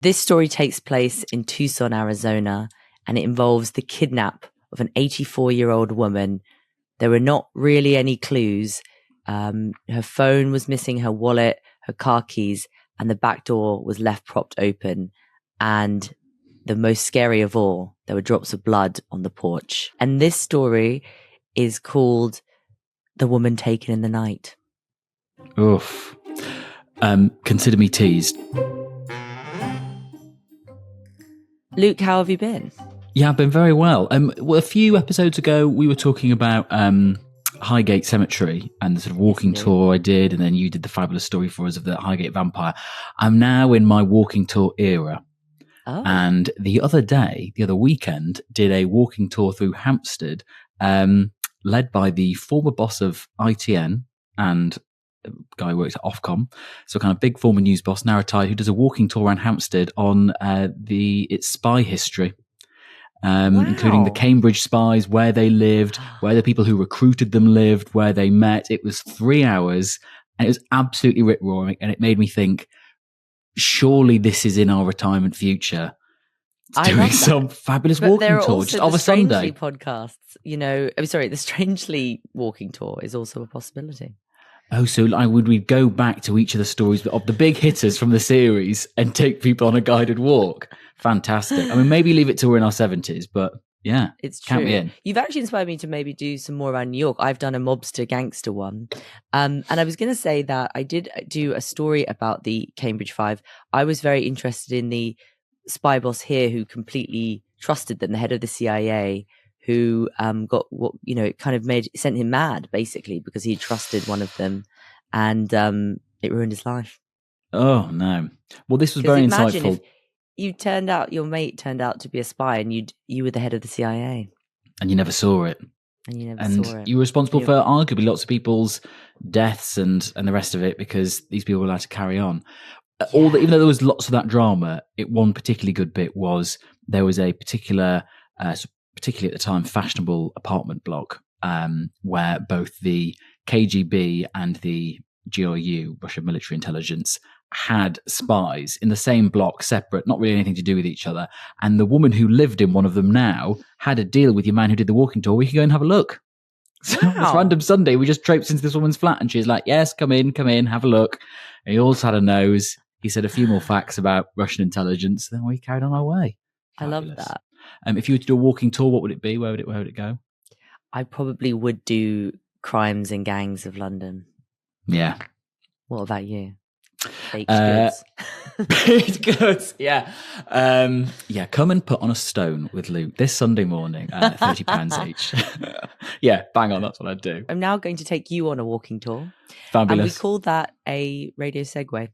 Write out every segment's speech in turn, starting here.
This story takes place in Tucson, Arizona, and it involves the kidnap of an 84-year-old woman. There were not really any clues. Her phone was missing, her wallet, her car keys, and the back door was left propped open. And the most scary of all, there were drops of blood on the porch. And this story is called The Woman Taken in the Night. Oof. Consider me teased. Luke, how have you been? Yeah, I've been very well. A few episodes ago, we were talking about Highgate Cemetery and the sort of walking tour I did, and then you did the fabulous story for us of the Highgate vampire. I'm now in my walking tour era. Oh. And the other weekend, did a walking tour through Hampstead, led by the former boss of ITN and a guy who works at Ofcom, so kind of big former news boss, now retired, who does a walking tour around Hampstead on its spy history, including the Cambridge spies, where they lived, where the people who recruited them lived, where they met. It was 3 hours, and it was absolutely rip-roaring, and it made me think, surely this is in our retirement future. Doing some fabulous walking tour just of a Sunday. Podcasts, the Strangely walking tour is also a possibility. Oh, so would we go back to each of the stories of the big hitters from the series and take people on a guided walk? Fantastic. I mean, maybe leave it till we're in our 70s, but yeah, it's true. Count me in. You've actually inspired me to maybe do some more around New York. I've done a mobster gangster one. And I was going to say that I did do a story about the Cambridge Five. I was very interested in the spy boss here who completely trusted them, the head of the CIA, who got what it kind of sent him mad basically because he trusted one of them, and it ruined his life. Oh no! Well, this was very insightful. If your mate turned out to be a spy, and you were the head of the CIA, and you never saw it, and you were responsible for arguably lots of people's deaths and the rest of it because these people were allowed to carry on. Yeah. Even though there was lots of that drama, one particularly good bit was there was a particularly at the time, fashionable apartment block where both the KGB and the GRU, Russian military intelligence, had spies in the same block, separate, not really anything to do with each other. And the woman who lived in one of them now had a deal with your man who did the walking tour. We could go and have a look. So this random Sunday, we just traipsed into this woman's flat and she's like, yes, come in, have a look. And he also had a nose. He said a few more facts about Russian intelligence. Then we carried on our way. Fabulous. I love that. If you were to do a walking tour, what would it be? Where would it go? I probably would do crimes and gangs of London. Yeah. What about you? Baked goods. Baked goods. Yeah. Come and put on a stone with Luke this Sunday morning. £30 each. Yeah, bang on. That's what I'd do. I'm now going to take you on a walking tour. Fabulous. And we call that a radio segue.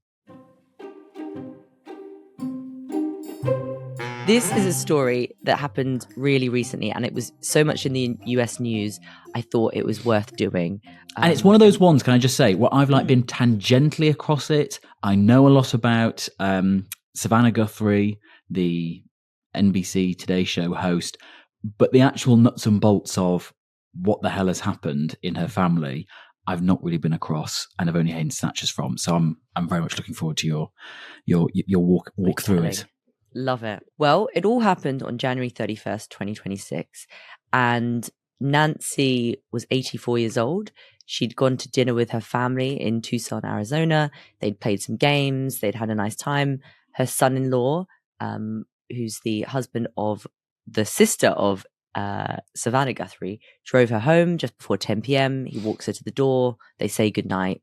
This is a story that happened really recently, and it was so much in the US news, I thought it was worth doing. And it's one of those ones, can I just say, where I've been tangentially across it. I know a lot about Savannah Guthrie, the NBC Today Show host, but the actual nuts and bolts of what the hell has happened in her family, I've not really been across, and I've only heard snatches from. So I'm very much looking forward to your walk through it. Love it. Well, it all happened on January 31st, 2026. And Nancy was 84 years old. She'd gone to dinner with her family in Tucson, Arizona. They'd played some games. They'd had a nice time. Her son-in-law, who's the husband of the sister of Savannah Guthrie, drove her home just before 10 p.m. He walks her to the door. They say goodnight.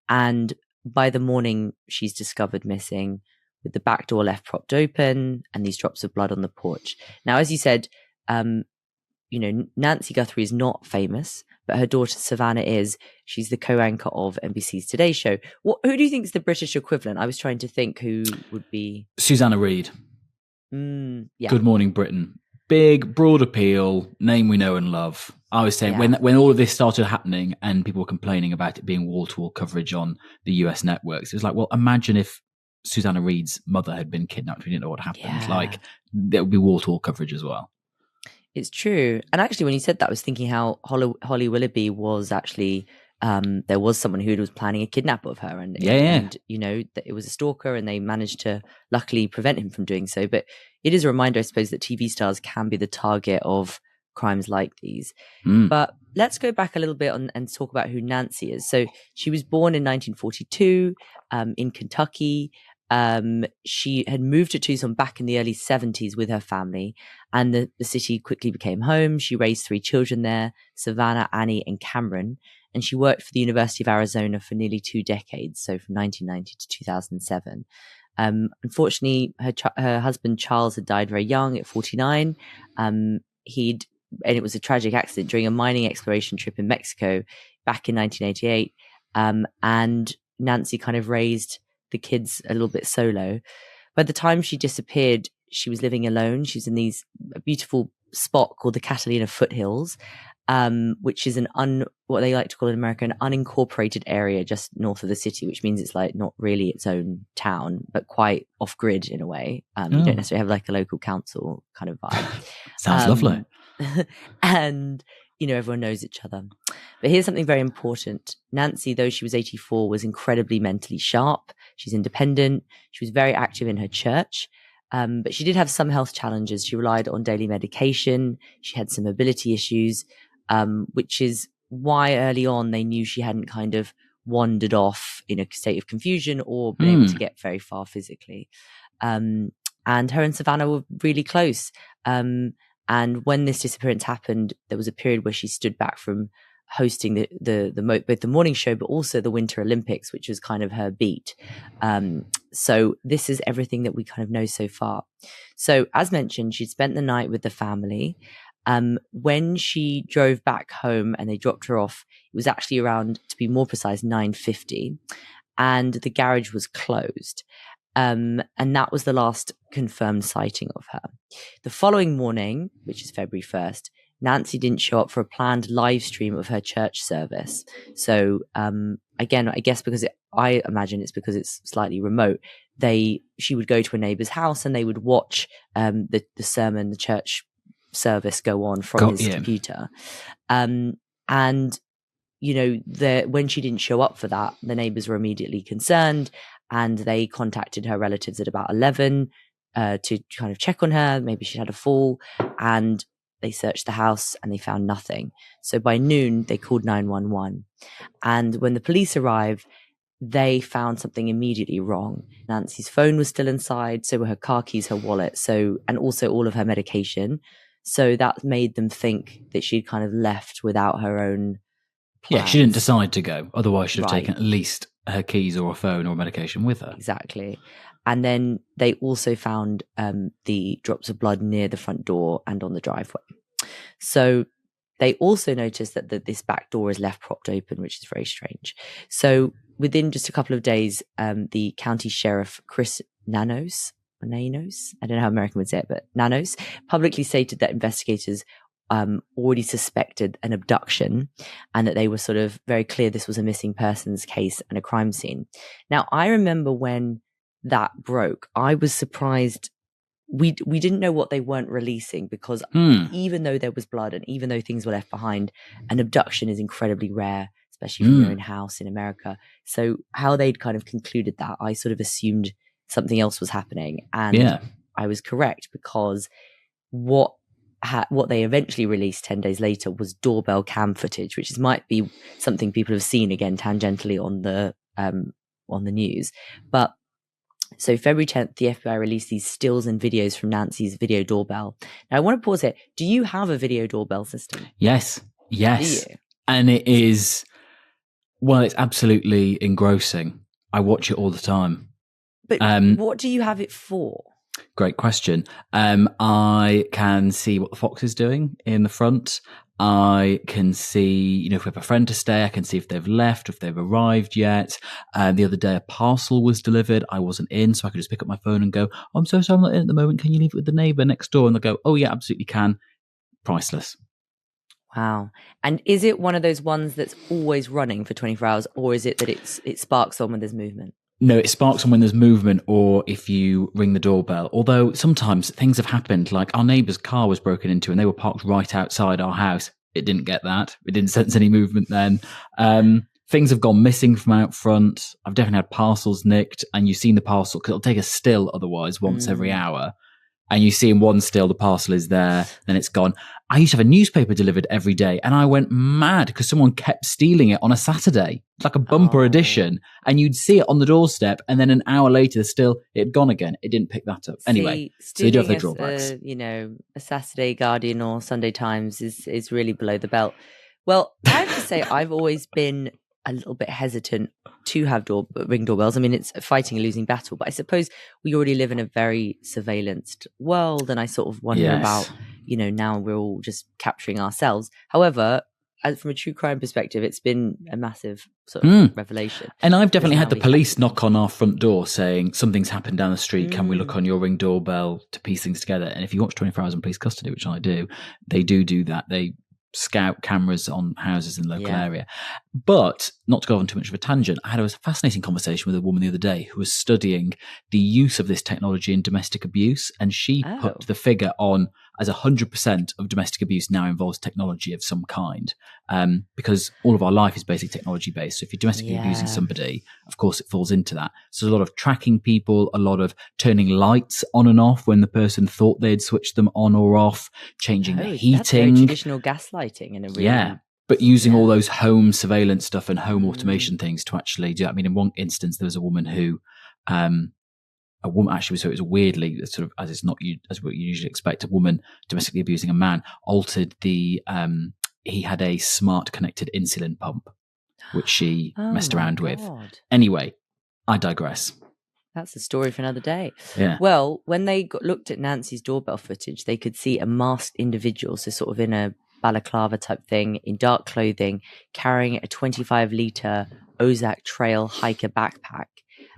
And by the morning, she's discovered missing, with the back door left propped open and these drops of blood on the porch. Now, as you said, Nancy Guthrie is not famous, but her daughter Savannah is. She's the co-anchor of NBC's Today Show. Who do you think is the British equivalent? I was trying to think who would be. Susanna Reid. Yeah. Good Morning Britain. Big, broad appeal, name we know and love. I was saying when all of this started happening and people were complaining about it being wall-to-wall coverage on the US networks, it was like, well, imagine if Susanna Reid's mother had been kidnapped. We didn't know what happened. Yeah. There would be wall-to-wall coverage as well. It's true. And actually, when you said that, I was thinking how Holly Willoughby was actually there was someone who was planning a kidnap of her, and you know, that it was a stalker, and they managed to luckily prevent him from doing so. But it is a reminder, I suppose, that TV stars can be the target of crimes like these. But let's go back a little bit and talk about who Nancy is. So she was born in 1942 in Kentucky. She had moved to Tucson back in the early 70s with her family, and the city quickly became home. She raised 3 children there, Savannah, Annie, and Cameron. And she worked for the University of Arizona for nearly 2 decades, so from 1990 to 2007. Unfortunately, her husband Charles had died very young at 49. And it was a tragic accident during a mining exploration trip in Mexico back in 1988. And Nancy kind of raised the kids a little bit solo. By the time she disappeared, she was living alone. She was in a beautiful spot called the Catalina Foothills, which is what they like to call in America an unincorporated area just north of the city, which means it's like not really its own town, but quite off grid in a way. You don't necessarily have like a local council kind of vibe. Sounds lovely. And, you know, everyone knows each other. But here's something very important. Nancy, though she was 84, was incredibly mentally sharp. She's independent. She was very active in her church. But she did have some health challenges. She relied on daily medication. She had some mobility issues, which is why early on they knew she hadn't kind of wandered off in a state of confusion or been able to get very far physically. And her and Savannah were really close. And when this disappearance happened, there was a period where she stood back from hosting both the morning show, but also the Winter Olympics, which was kind of her beat. So this is everything that we kind of know so far. So as mentioned, she'd spent the night with the family. When she drove back home and they dropped her off, it was actually around, to be more precise, 9:50, and the garage was closed. And that was the last confirmed sighting of her. The following morning, which is February 1st, Nancy didn't show up for a planned live stream of her church service. So, again, I guess I imagine it's because it's slightly remote. She would go to a neighbor's house and they would watch the sermon, the church service go on from his computer. And, you know, when she didn't show up for that, the neighbors were immediately concerned, and they contacted her relatives at about 11 to kind of check on her. Maybe she had a fall, and they searched the house and they found nothing. So by noon, they called 911. And when the police arrived, they found something immediately wrong. Nancy's phone was still inside, so were her car keys, her wallet, and also all of her medication. So that made them think that she'd kind of left without her own plans. Yeah, she didn't decide to go. Otherwise, she'd have taken at least her keys or a phone or medication with her. Exactly. And then they also found the drops of blood near the front door and on the driveway. So they also noticed that this back door is left propped open, which is very strange. So within just a couple of days, the county sheriff, Chris Nanos, I don't know how American would say it, but Nanos, publicly stated that investigators already suspected an abduction, and that they were sort of very clear this was a missing persons case and a crime scene. Now, I remember when that broke, I was surprised. We didn't know what they weren't releasing, because even though there was blood and even though things were left behind, an abduction is incredibly rare, especially from your own house in America. So how they'd kind of concluded that, I sort of assumed something else was happening. And I was correct, because what they eventually released 10 days later was doorbell cam footage, which might be something people have seen again tangentially on the news. But so February 10th, the FBI released these stills and videos from Nancy's video doorbell. Now I want to pause here. Do you have a video doorbell system? Yes. And it is, well, it's absolutely engrossing. I watch it all the time. But what do you have it for? Great question. I can see what the fox is doing in the front. I can see, if we have a friend to stay, I can see if they've left, if they've arrived yet. The other day, a parcel was delivered. I wasn't in, so I could just pick up my phone and go, "Oh, I'm so sorry, I'm not in at the moment. Can you leave it with the neighbour next door?" And they'll go, "Oh, yeah, absolutely can." Priceless. Wow. And is it one of those ones that's always running for 24 hours, or is it that it sparks on when there's movement? No, it sparks on when there's movement or if you ring the doorbell. Although sometimes things have happened, like our neighbour's car was broken into and they were parked right outside our house. It didn't get that. It didn't sense any movement then. things have gone missing from out front. I've definitely had parcels nicked, and you've seen the parcel, because it'll take a still otherwise once every hour. And you see in one still, the parcel is there, then it's gone. I used to have a newspaper delivered every day, and I went mad because someone kept stealing it on a Saturday, like a bumper edition, and you'd see it on the doorstep, and then an hour later, it had gone again. It didn't pick that up. Anyway, so they do have their drawbacks. A Saturday Guardian or Sunday Times is really below the belt. Well, I have to say, I've always been a little bit hesitant to have ring doorbells. I mean, it's fighting a losing battle, but I suppose we already live in a very surveillanced world, and I sort of wonder about, now we're all just capturing ourselves. However, from a true crime perspective, it's been a massive sort of revelation. And I've definitely had the police knock on our front door saying, something's happened down the street, can we look on your Ring doorbell to piece things together? And if you watch 24 Hours in Police Custody, which I do, they do that. They scout cameras on houses in the local area. But not to go on too much of a tangent, I had a fascinating conversation with a woman the other day who was studying the use of this technology in domestic abuse, and she put the figure on as 100% of domestic abuse now involves technology of some kind, because all of our life is basically technology based. So if you're domestically abusing somebody, of course it falls into that. So there's a lot of tracking people, a lot of turning lights on and off when the person thought they'd switched them on or off, changing the heating. That's very traditional gaslighting in a really but using all those home surveillance stuff and home automation things to actually do that. I mean, in one instance, there was a woman who, actually, so it was weirdly sort of, as what you usually expect, a woman domestically abusing a man, altered he had a smart connected insulin pump, which she messed around with. Anyway, I digress. That's a story for another day. Yeah. Well, when they looked at Nancy's doorbell footage, they could see a masked individual, so sort of in a balaclava type thing, in dark clothing, carrying a 25-litre Ozark Trail hiker backpack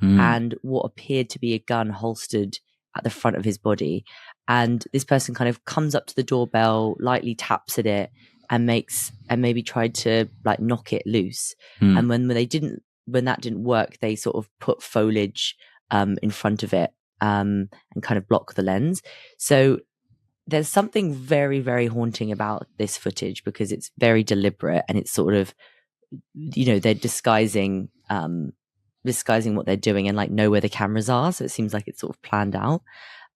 and what appeared to be a gun holstered at the front of his body. And this person kind of comes up to the doorbell, lightly taps at it, and maybe tried to like knock it loose. And when that didn't work, they sort of put foliage in front of it and kind of block the lens. So there's something very, very haunting about this footage because it's very deliberate, and it's sort of, they're disguising what they're doing and like know where the cameras are. So it seems like it's sort of planned out.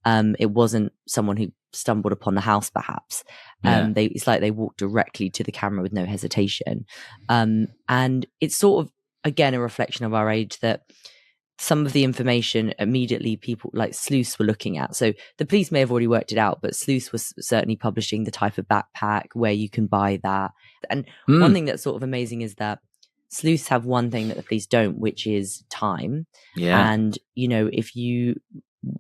It wasn't someone who stumbled upon the house, perhaps. It's like they walked directly to the camera with no hesitation. And it's sort of, again, a reflection of our age that some of the information immediately people like sleuths were looking at. So the police may have already worked it out, but sleuths was certainly publishing the type of backpack, where you can buy that. And one thing that's sort of amazing is that sleuths have one thing that the police don't, which is time. Yeah. And, if you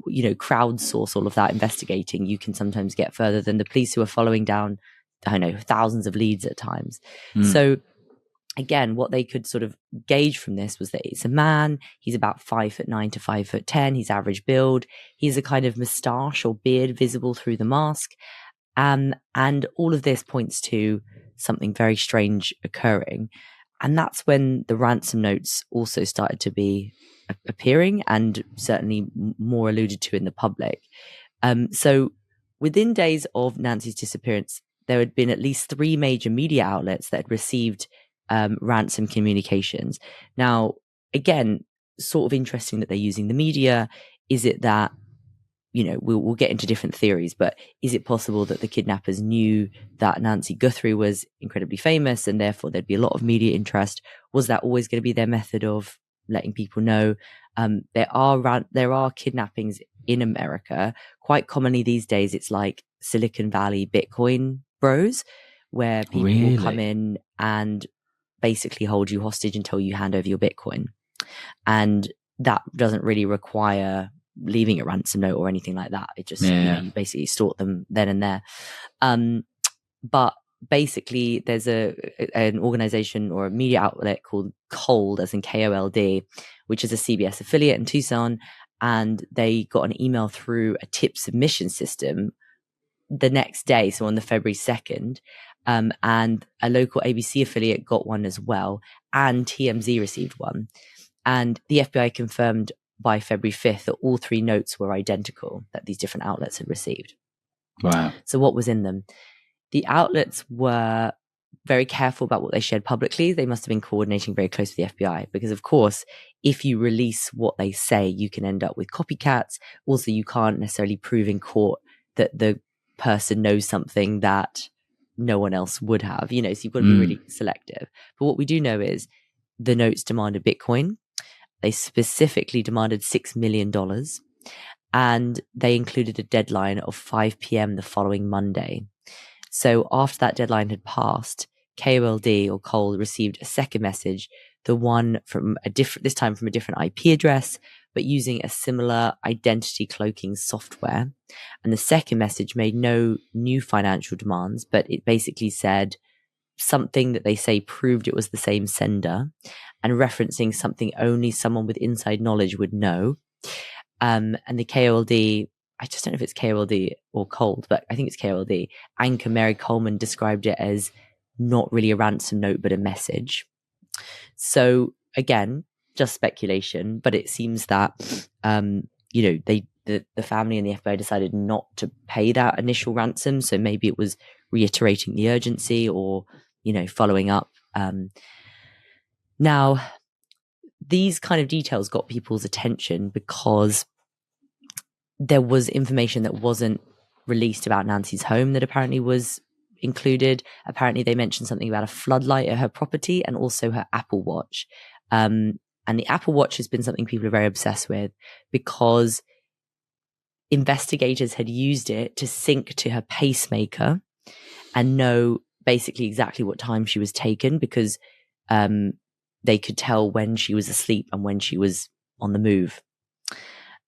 crowdsource all of that investigating, you can sometimes get further than the police, who are following down, thousands of leads at times. So again, what they could sort of gauge from this was that it's a man. He's about 5'9" to 5'10". He's average build. He's a kind of moustache or beard visible through the mask. And all of this points to something very strange occurring. And that's when the ransom notes also started to be appearing, and certainly more alluded to in the public. So within days of Nancy's disappearance, there had been at least 3 major media outlets that had received ransom communications. Now, again, sort of interesting that they're using the media. Is it that, we'll get into different theories, but is it possible that the kidnappers knew that Nancy Guthrie was incredibly famous and therefore there'd be a lot of media interest? Was that always going to be their method of letting people know? There are kidnappings in America. Quite commonly these days, it's like Silicon Valley Bitcoin bros, where people will come in and basically hold you hostage until you hand over your Bitcoin. And that doesn't really require leaving a ransom note or anything like that. It just, you basically sort them then and there. But basically there's an organization or a media outlet called Cold, as in KOLD, which is a CBS affiliate in Tucson. And they got an email through a tip submission system the next day, so on the February 2nd. And a local ABC affiliate got one as well, and TMZ received one. And the FBI confirmed by February 5th that all 3 notes were identical, that these different outlets had received. Wow. So what was in them? The outlets were very careful about what they shared publicly. They must have been coordinating very close with the FBI because, of course, if you release what they say, you can end up with copycats. Also, you can't necessarily prove in court that the person knows something that no one else would have, so you've got to be really selective. But what we do know is the notes demanded Bitcoin. They specifically demanded $6 million, and they included a deadline of 5 p.m. the following Monday. So after that deadline had passed, KOLD or Cole received a second message, the one from this time from a different IP address, but using a similar identity cloaking software. And the second message made no new financial demands, but it basically said something that they say proved it was the same sender and referencing something only someone with inside knowledge would know. And the KOLD, I just don't know if it's KOLD or Cold, but I think it's KOLD. Anchor Mary Coleman described it as not really a ransom note, but a message. So again, just speculation, but it seems that, the family and the FBI decided not to pay that initial ransom. So maybe it was reiterating the urgency or, following up. Now, these kind of details got people's attention because there was information that wasn't released about Nancy's home that apparently was included. Apparently they mentioned something about a floodlight at her property and also her Apple Watch. And the Apple Watch has been something people are very obsessed with because investigators had used it to sync to her pacemaker and know basically exactly what time she was taken because they could tell when she was asleep and when she was on the move.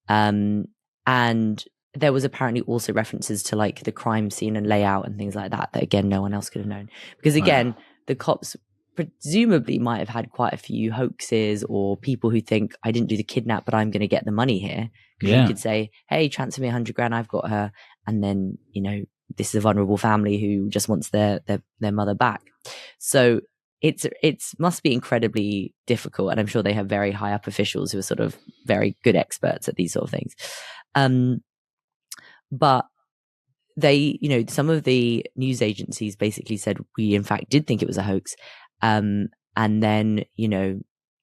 And there was apparently also references to like the crime scene and layout and things like that again, no one else could have known. Because again, the cops presumably might have had quite a few hoaxes or people who think I didn't do the kidnap, but I'm going to get the money here. Because you could say, hey, transfer me $100,000, I've got her. And then, this is a vulnerable family who just wants their mother back. So it must be incredibly difficult. And I'm sure they have very high up officials who are sort of very good experts at these sort of things. But they, some of the news agencies basically said, we in fact did think it was a hoax. And then,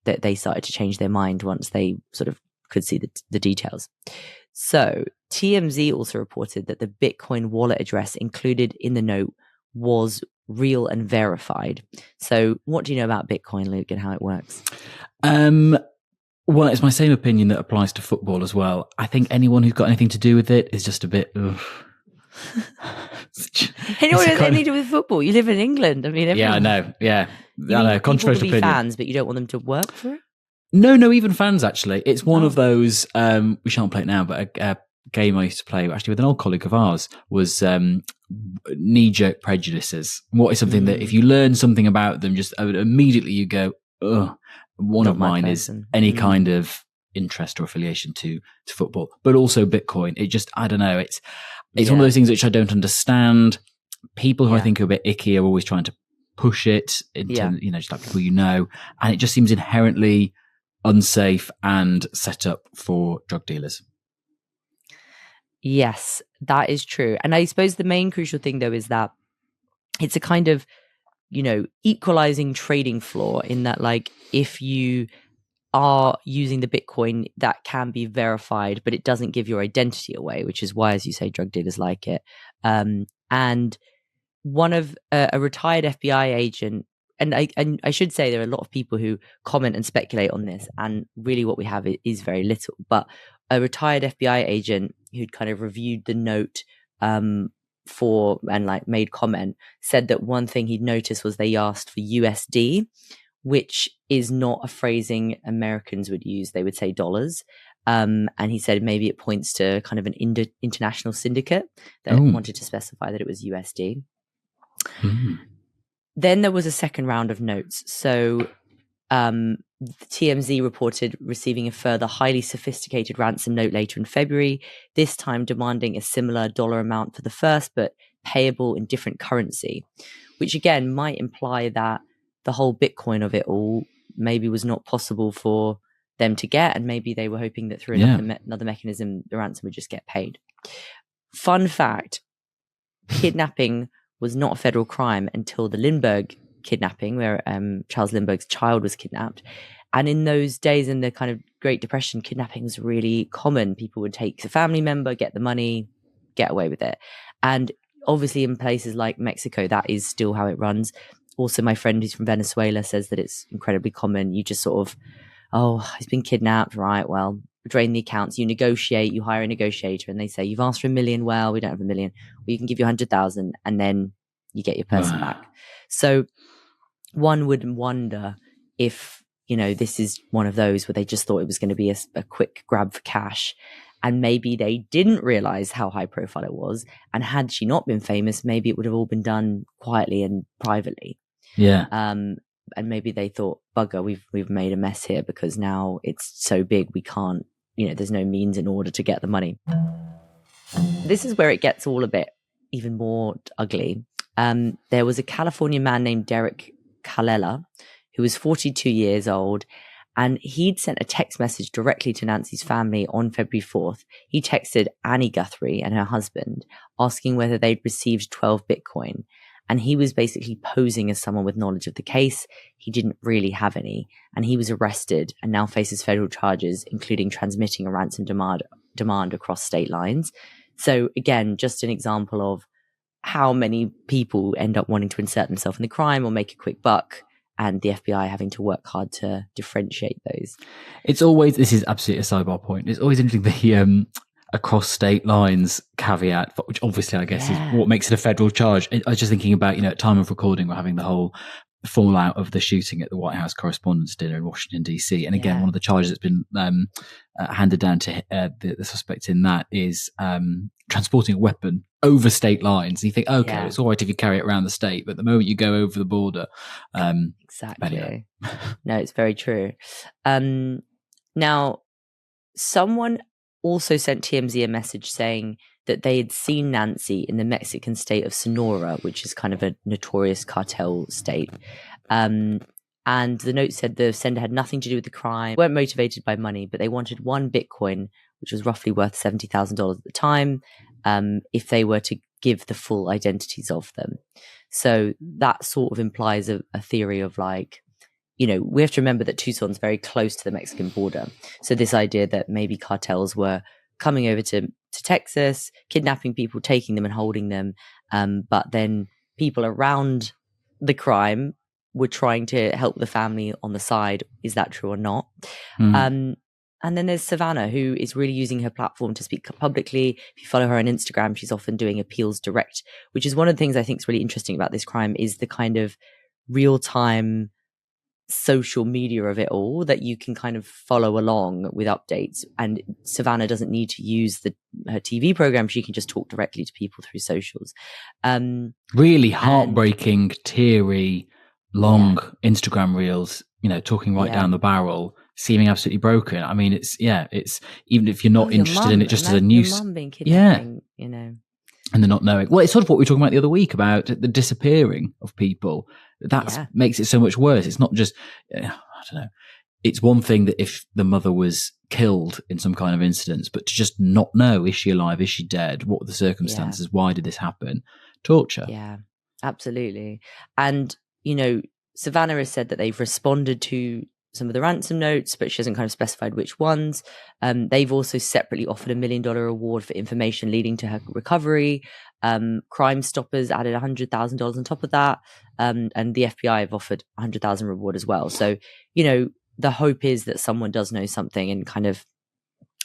that they started to change their mind once they sort of could see the details. So TMZ also reported that the Bitcoin wallet address included in the note was real and verified. So what do you know about Bitcoin, Luke, and how it works? Well, it's my same opinion that applies to football as well. I think anyone who's got anything to do with it is just a bit... Anyone who has anything to do with football? You live in England. I mean, yeah, I know. Yeah, I know. Controversial people can be opinion. fans, but you don't want them to work for it? No, even fans, actually. It's one of those, we shan't play it now, but a game I used to play actually with an old colleague of ours was knee-jerk prejudices. What is something that if you learn something about them, just immediately you go, ugh. One Not of mine is any kind of interest or affiliation to football, but also Bitcoin. It just, I don't know. It's one of those things which I don't understand. People who I think are a bit icky are always trying to push it into, just like people and it just seems inherently unsafe and set up for drug dealers. Yes, that is true. And I suppose the main crucial thing though is that it's a kind of, equalizing trading flaw in that, like, if you are using the Bitcoin, that can be verified, but it doesn't give your identity away, which is why, as you say, drug dealers like it. And one of a retired FBI agent, and I should say there are a lot of people who comment and speculate on this, and really what we have is very little. But a retired FBI agent who'd kind of reviewed the note made comment, said that one thing he'd noticed was they asked for USD, which is not a phrasing Americans would use. They would say dollars. And he said maybe it points to kind of an international syndicate that wanted to specify that it was USD. Then there was a second round of notes. So TMZ reported receiving a further highly sophisticated ransom note later in February, this time demanding a similar dollar amount for the first, but payable in different currency, which again might imply that the whole Bitcoin of it all maybe was not possible for them to get, and maybe they were hoping that through another mechanism the ransom would just get paid. Fun fact, kidnapping was not a federal crime until the Lindbergh kidnapping, where Charles Lindbergh's child was kidnapped. And in those days, in the kind of Great Depression, kidnapping was really common. People would take a family member, get the money, get away with it. And obviously in places like Mexico, that is still how it runs. Also, my friend who's from Venezuela says that it's incredibly common. You just sort of, oh, he's been kidnapped. Right, well, drain the accounts. You negotiate, you hire a negotiator, and they say, you've asked for $1 million. Well, we don't have $1 million. Well, you can give you 100,000, and then you get your person back. So one would wonder if, this is one of those where they just thought it was going to be a quick grab for cash. And maybe they didn't realize how high profile it was. And had she not been famous, maybe it would have all been done quietly and privately. Yeah. And maybe they thought, bugger, we've made a mess here, because now it's so big we can't, there's no means in order to get the money. This is where it gets all a bit even more ugly. There was a California man named Derek Calella, who was 42 years old, and he'd sent a text message directly to Nancy's family on February 4th. He texted Annie Guthrie and her husband asking whether they'd received 12 Bitcoin. And he was basically posing as someone with knowledge of the case. He didn't really have any. And he was arrested and now faces federal charges, including transmitting a ransom demand across state lines. So again, just an example of how many people end up wanting to insert themselves in the crime or make a quick buck, and the FBI having to work hard to differentiate those. This is absolutely a sidebar point. It's always interesting, the across state lines caveat, which obviously I guess is what makes it a federal charge. I was just thinking about, at time of recording, we're having the whole fallout of the shooting at the White House Correspondents' Dinner in Washington, D.C. And again, one of the charges that's been handed down to the suspect in that is transporting a weapon over state lines. And you think, okay, it's all right if you carry it around the state, but the moment you go over the border... exactly. No, it's very true. Now, someone also sent TMZ a message saying that they had seen Nancy in the Mexican state of Sonora, which is kind of a notorious cartel state. And the note said the sender had nothing to do with the crime, weren't motivated by money, but they wanted one Bitcoin, which was roughly worth $70,000 at the time, if they were to give the full identities of them. So that sort of implies a theory of like, we have to remember that Tucson's very close to the Mexican border. So this idea that maybe cartels were coming over to Texas, kidnapping people, taking them and holding them. But then people around the crime were trying to help the family on the side. Is that true or not? And then there's Savannah, who is really using her platform to speak publicly. If you follow her on Instagram, she's often doing appeals direct, which is one of the things I think is really interesting about this crime, is the kind of real-time social media of it all, that you can kind of follow along with updates. And Savannah doesn't need to use her TV program. She can just talk directly to people through socials. Really heartbreaking, teary, long Instagram reels, talking right down the barrel, seeming absolutely broken. I mean, it's even if you're not interested in it just as a news, your mum being kidnapped, and they're not knowing. Well, it's sort of what we were talking about the other week about the disappearing of people. That makes it so much worse. It's not just, I don't know. It's one thing that if the mother was killed in some kind of incident, but to just not know, is she alive? Is she dead? What were the circumstances? Why did this happen? Torture. Yeah, absolutely. And, Savannah has said that they've responded to some of the ransom notes, but she hasn't kind of specified which ones. They've also separately offered $1 million reward for information leading to her recovery. Crime Stoppers added $100,000 on top of that. And the FBI have offered $100,000 reward as well. So, the hope is that someone does know something and kind of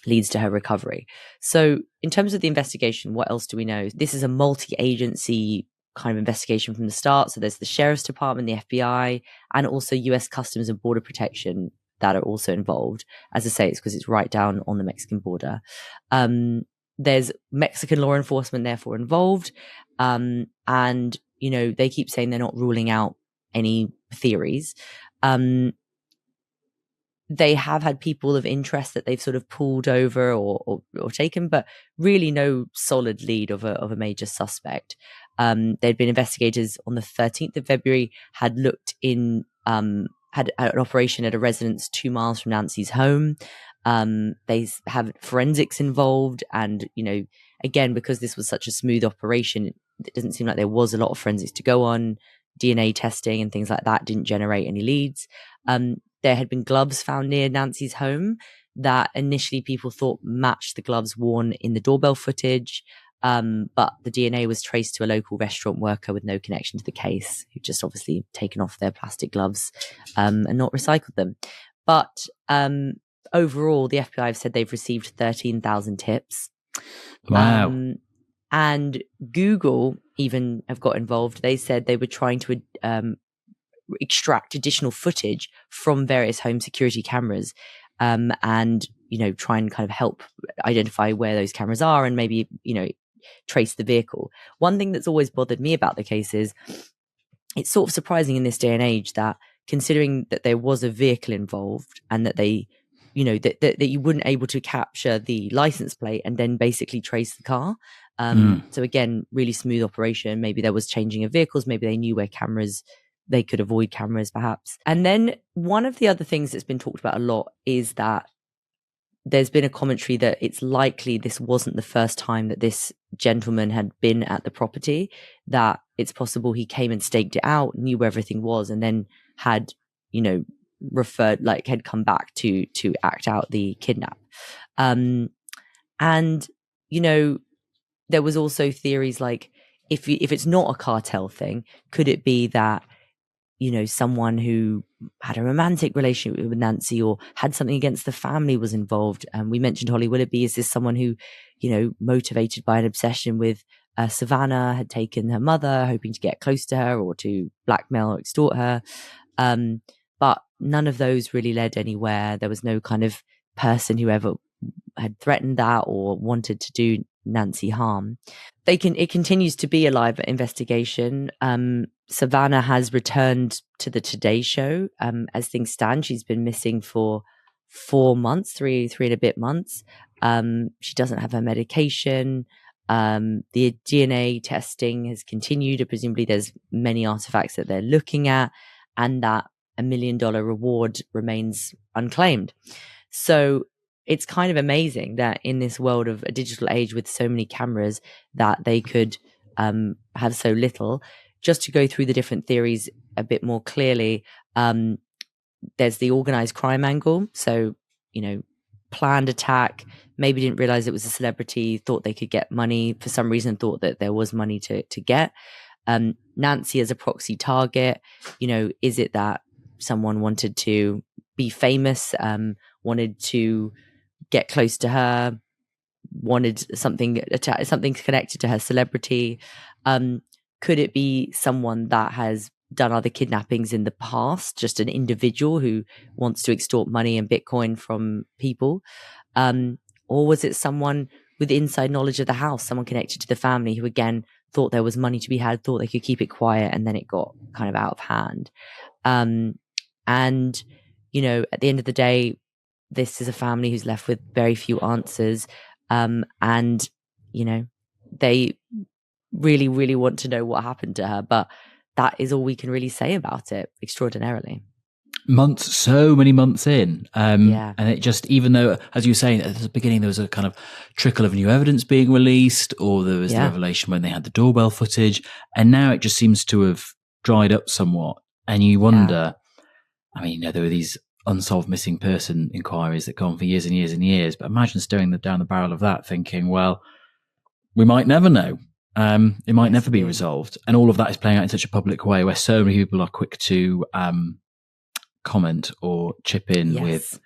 leads to her recovery. So in terms of the investigation, what else do we know? This is a multi-agency kind of investigation from the start. So there's the Sheriff's Department, the FBI, and also US Customs and Border Protection that are also involved. As I say, it's because it's right down on the Mexican border. There's Mexican law enforcement therefore involved. And, they keep saying they're not ruling out any theories. They have had people of interest that they've sort of pulled over or taken, but really no solid lead of a major suspect. There'd been investigators on the 13th of February had looked in, had an operation at a residence 2 miles from Nancy's home. They have forensics involved. And, again, because this was such a smooth operation, it doesn't seem like there was a lot of forensics to go on. DNA testing and things like that didn't generate any leads. There had been gloves found near Nancy's home that initially people thought matched the gloves worn in the doorbell footage. But the DNA was traced to a local restaurant worker with no connection to the case, who just obviously taken off their plastic gloves and not recycled them. But overall, the FBI have said they've received 13,000 tips. Wow. And Google even have got involved. They said they were trying to extract additional footage from various home security cameras and, try and kind of help identify where those cameras are and maybe, trace the vehicle. One thing that's always bothered me about the case is it's sort of surprising in this day and age that, considering that there was a vehicle involved and that they, that you wouldn't able to capture the license plate and then basically trace the car. So again, really smooth operation. Maybe there was changing of vehicles. Maybe they knew where they could avoid cameras perhaps. And then one of the other things that's been talked about a lot is that there's been a commentary that it's likely this wasn't the first time that this gentleman had been at the property, that it's possible he came and staked it out, knew where everything was, and then had, had come back to act out the kidnap. And, there was also theories like, if it's not a cartel thing, could it be that, someone who had a romantic relationship with Nancy or had something against the family was involved? And we mentioned Holly Willoughby. Is this someone who, motivated by an obsession with Savannah, had taken her mother, hoping to get close to her or to blackmail or extort her? But none of those really led anywhere. There was no kind of person who ever had threatened that or wanted to do Nancy harm. It continues to be a live investigation. Savannah has returned to the Today Show. As things stand, she's been missing for 4 months, three and a bit months. She doesn't have her medication. The DNA testing has continued. Presumably there's many artifacts that they're looking at, and that $1 million reward remains unclaimed. So it's kind of amazing that in this world of a digital age with so many cameras that they could have so little. Just to go through the different theories a bit more clearly, there's the organized crime angle. So, planned attack, maybe didn't realize it was a celebrity, thought they could get money, for some reason thought that there was money to get. Nancy as a proxy target, is it that someone wanted to be famous, wanted to get close to her, wanted something connected to her celebrity? Could it be someone that has done other kidnappings in the past, just an individual who wants to extort money and Bitcoin from people? Or was it someone with inside knowledge of the house, someone connected to the family who, again, thought there was money to be had, thought they could keep it quiet, and then it got kind of out of hand? And, at the end of the day, this is a family who's left with very few answers. And, they really, really want to know what happened to her. But that is all we can really say about it, extraordinarily. So many months in. Yeah. And it just, even though, as you were saying, at the beginning, there was a kind of trickle of new evidence being released, or there was the revelation when they had the doorbell footage. And now it just seems to have dried up somewhat. And you wonder, there were these unsolved missing person inquiries that go on for years and years and years. But imagine staring down the barrel of that thinking, well, we might never know. It might never be resolved. And all of that is playing out in such a public way where so many people are quick to comment or chip in with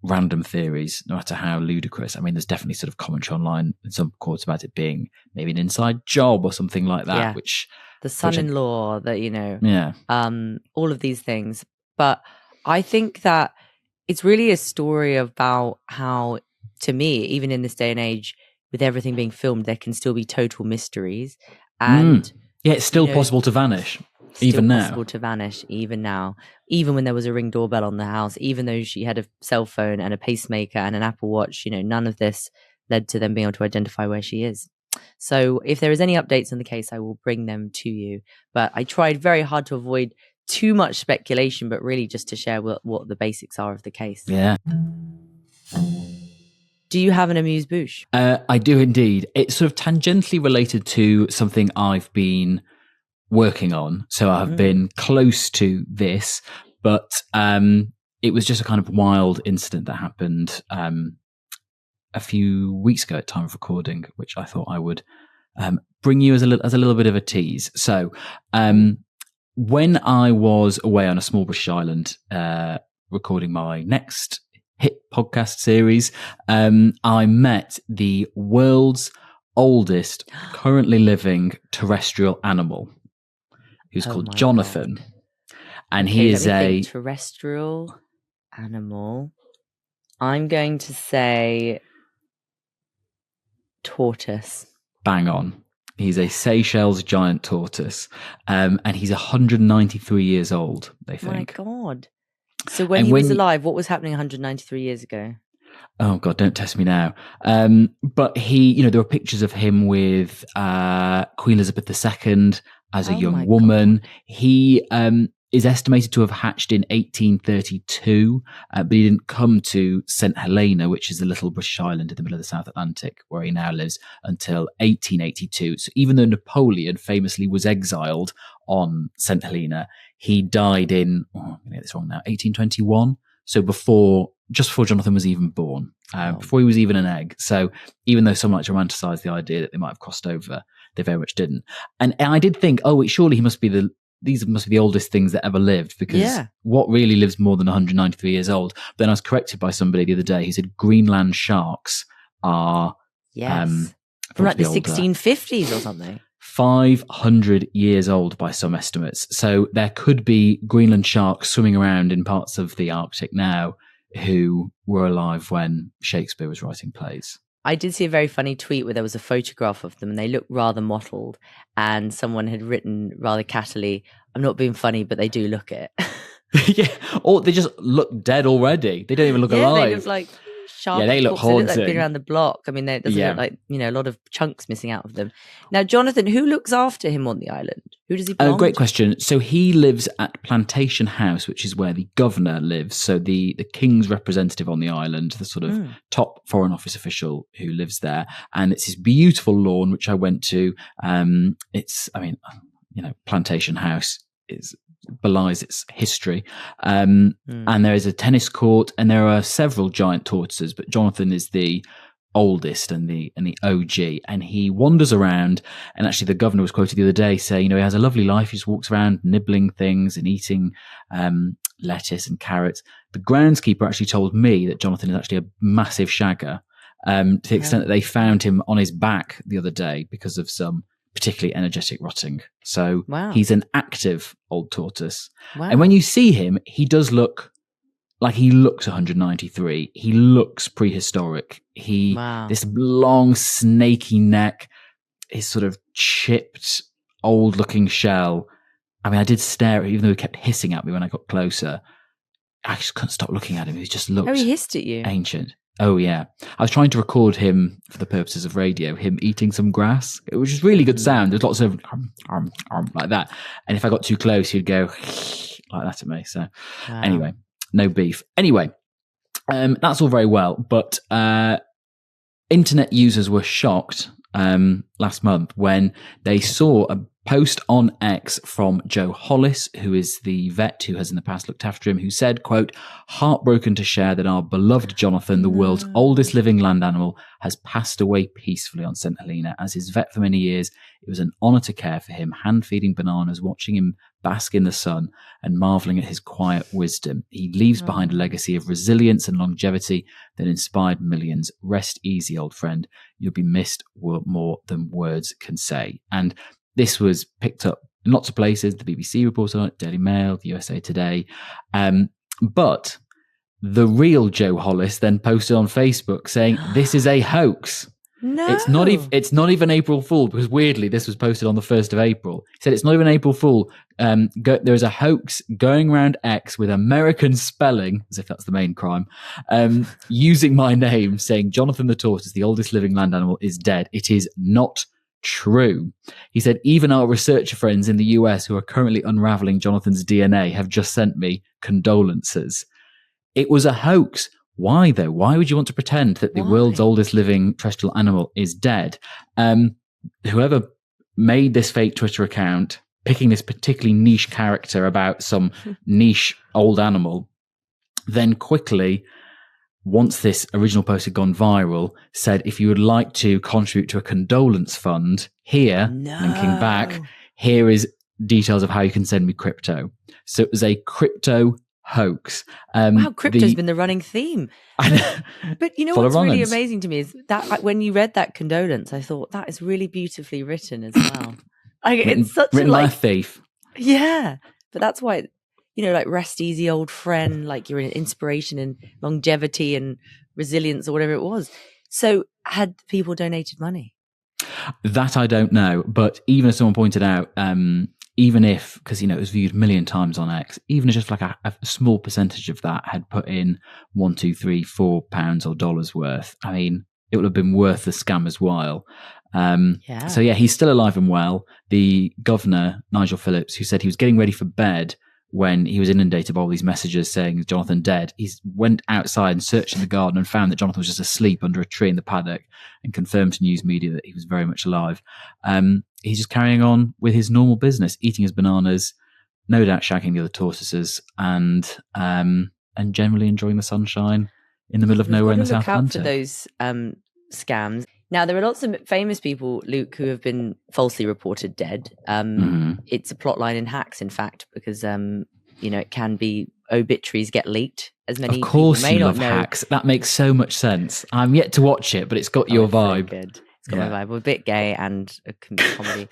random theories, no matter how ludicrous. There's definitely sort of commentary online in some courts about it being maybe an inside job or something like that, which the son-in-law, all of these things. But I think that it's really a story about how, to me, even in this day and age, with everything being filmed, there can still be total mysteries. And it's still possible to vanish. Even now, even when there was a Ring doorbell on the house, even though she had a cell phone and a pacemaker and an Apple Watch, none of this led to them being able to identify where she is. So if there is any updates on the case, I will bring them to you. But I tried very hard to avoid too much speculation, but really just to share what the basics are of the case. Yeah. Do you have an amuse-bouche? I do indeed. It's sort of tangentially related to something I've been working on. So I've been close to this, but it was just a kind of wild incident that happened a few weeks ago at time of recording, which I thought I would bring you as a little bit of a tease. So when I was away on a small British island recording my next hit podcast series, I met the world's oldest currently living terrestrial animal, who's called Jonathan. God. And he is a terrestrial animal. I'm going to say tortoise. Bang on. He's a Seychelles giant tortoise, and he's 193 years old, they think. My God. So when he was alive, what was happening 193 years ago? Oh God, don't test me now. But he, there were pictures of him with Queen Elizabeth II as a young woman. God. He is estimated to have hatched in 1832, but he didn't come to St. Helena, which is a little British island in the middle of the South Atlantic, where he now lives, until 1882. So even though Napoleon famously was exiled on St. Helena, he died in, I'm going to get this wrong now, 1821. So just before Jonathan was even born, before he was even an egg. So even though some like to romanticize the idea that they might have crossed over, they very much didn't. And I did think, surely he must be these must be the oldest things that ever lived, because what really lives more than 193 years old? But then I was corrected by somebody the other day who said Greenland sharks are from like the 1650s or something. 500 years old by some estimates. So there could be Greenland sharks swimming around in parts of the Arctic now who were alive when Shakespeare was writing plays. I did see a very funny tweet where there was a photograph of them and they looked rather mottled, and someone had written rather cattily, "I'm not being funny, but they do look it." Yeah, or they just look dead already. They don't even look alive. They look like sharp. Yeah, they look haunting. They look like being around the block. I mean, there doesn't look like, a lot of chunks missing out of them. Now, Jonathan, who looks after him on the island? Who does he belong Great to? question. So he lives at Plantation House, which is where the governor lives. So the king's representative on the island, the sort of top foreign office official who lives there. And it's his beautiful lawn, which I went to. Plantation House belies its history. And there is a tennis court, and there are several giant tortoises, but Jonathan is the oldest and the OG, and he wanders around. And actually the governor was quoted the other day saying, he has a lovely life. He just walks around nibbling things and eating lettuce and carrots. The groundskeeper actually told me that Jonathan is actually a massive shagger, to the extent that they found him on his back the other day because of some particularly energetic rotting. So he's an active old tortoise. And when you see him, he does look like he looks 193. He looks prehistoric. This long snaky neck, his sort of chipped old looking shell. I mean, I did stare at him, even though he kept hissing at me when I got closer. I just couldn't stop looking at him. He just looked he hissed at you. Ancient. Oh, yeah. I was trying to record him for the purposes of radio, him eating some grass, which is really good sound. There's lots of like that. And if I got too close, he'd go like that at me. So anyway, no beef. Anyway, that's all very well. But internet users were shocked last month when they saw a post on X from Joe Hollis, who is the vet who has in the past looked after him, who said, quote, "Heartbroken to share that our beloved Jonathan, the world's oldest living land animal, has passed away peacefully on St. Helena. As his vet for many years, it was an honour to care for him, hand-feeding bananas, watching him bask in the sun, and marvelling at his quiet wisdom. He leaves behind a legacy of resilience and longevity that inspired millions. Rest easy, old friend. You'll be missed more than words can say." And this was picked up in lots of places. The BBC reported on it, Daily Mail, the USA Today. But the real Joe Hollis then posted on Facebook saying, "This is a hoax." No. It's not even April Fool, because weirdly this was posted on the 1st of April. He said it's not even April Fool. There's a hoax going around X with American spelling, as if that's the main crime, using my name, saying Jonathan the tortoise, the oldest living land animal, is dead. It is not true. He said, even our researcher friends in the US who are currently unraveling Jonathan's DNA have just sent me condolences. It was a hoax. Why, though? Why would you want to pretend that the world's oldest living terrestrial animal is dead? Whoever made this fake Twitter account picking this particularly niche character about some niche old animal, then quickly, once this original post had gone viral, said, if you would like to contribute to a condolence fund, here, linking back, here is details of how you can send me crypto. So it was a crypto hoax. Wow, crypto's been the running theme. But you know what's really amazing to me is that when you read that condolence, I thought that is really beautifully written as well. It's such written by a thief. Yeah, but that's why, like rest easy, old friend. Like you're an inspiration in longevity and resilience, or whatever it was. So had people donated money? That I don't know, but even as someone pointed out, even if, because it was viewed a million times on X, even if just like a small percentage of that had put in £1, £2, £3, £4 or dollars worth, I mean, it would have been worth the scammer's while. So yeah, he's still alive and well. The governor, Nigel Phillips, who said he was getting ready for bed when he was inundated by all these messages saying Jonathan dead, he went outside and searched in the garden and found that Jonathan was just asleep under a tree in the paddock, and confirmed to news media that he was very much alive. He's just carrying on with his normal business, eating his bananas, no doubt shagging the other tortoises, and generally enjoying the sunshine in the middle of nowhere in the South Atlantic. Look out for those scams. Now, there are lots of famous people, Luke, who have been falsely reported dead. It's a plot line in Hacks, in fact, because, it can be obituaries get leaked, as many people may not know. Of course you love Hacks. That makes so much sense. I'm yet to watch it, but it's got your vibe. So good. It's got my vibe. We're a bit gay and a comedy.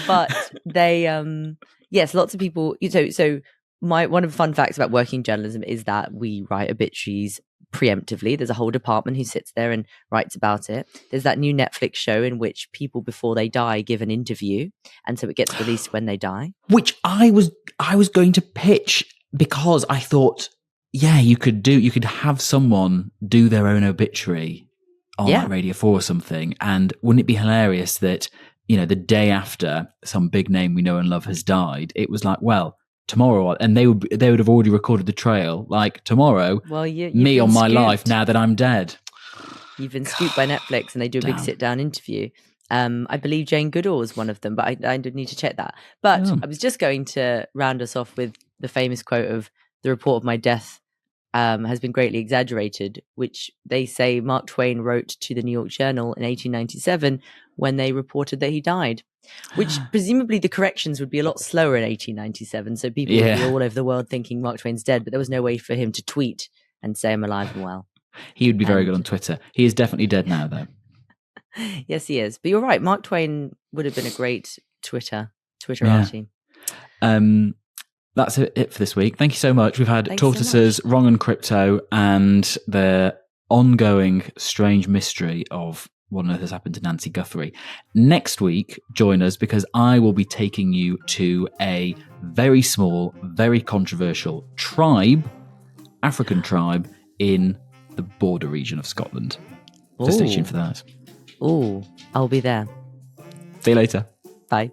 But they, yes, lots of people, so one of the fun facts about working journalism is that we write obituaries preemptively. There's a whole department who sits there and writes about it. There's that new Netflix show in which people before they die give an interview, and so it gets released when they die. Which I was going to pitch, because I thought, yeah, you could have someone do their own obituary on like Radio 4 or something, and wouldn't it be hilarious that the day after some big name we know and love has died, it was like, well, tomorrow, and they would have already recorded the trail, like tomorrow, me on my life now that I'm dead. You've been scooped by Netflix, and they do a big sit-down interview. I believe Jane Goodall was one of them, but I did need to check that. But I was just going to round us off with the famous quote of, the report of my death has been greatly exaggerated, which they say Mark Twain wrote to the New York Journal in 1897 when they reported that he died. Which presumably the corrections would be a lot slower in 1897, so people would be all over the world thinking Mark Twain's dead, but there was no way for him to tweet and say I'm alive and well. He would be very good on Twitter. He is definitely dead now, though. Yes, he is. But you're right, Mark Twain would have been a great Twitterati. That's it for this week. Thank you so much. We've had tortoises, wrong and crypto, and the ongoing strange mystery of what on earth has happened to Nancy Guthrie. Next week, join us, because I will be taking you to a very small, very controversial African tribe in the border region of Scotland. So stay tuned for that. Oh, I'll be there. See you later. Bye.